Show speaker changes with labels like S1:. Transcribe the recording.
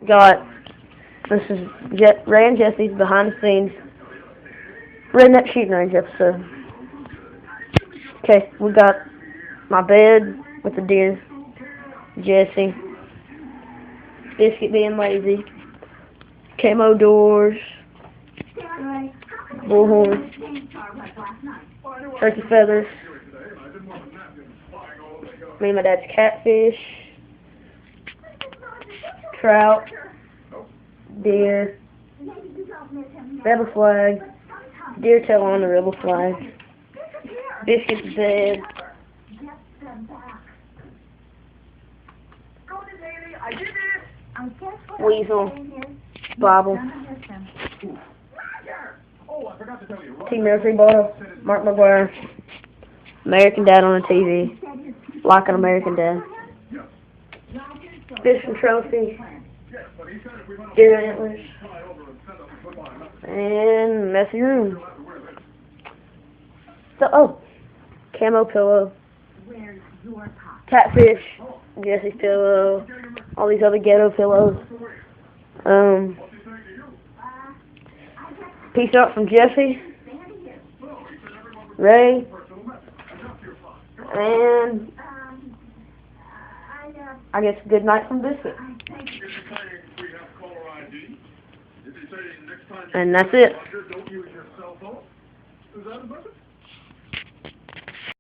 S1: got, this is Ray and Jesse's behind the scenes Redneck shooting range episode. Okay, we got my bed with the deer, Jesse, Biscuit being lazy, camo doors, bullhorn, turkey feathers, me and my dad's catfish, trout, deer, rebel flag, deer tail on the rebel flag, Biscuit's bed, weasel, Bible, Team Military bottle, Mark McGuire, American Dad on the TV, like an American Dad, fishing trophy, deer antlers, and messy room. So, oh, camo pillow, catfish, Jesse's pillow, all these other ghetto pillows. Peace out from Jesse, Ray, and I guess good night from Biscuit. And that's it.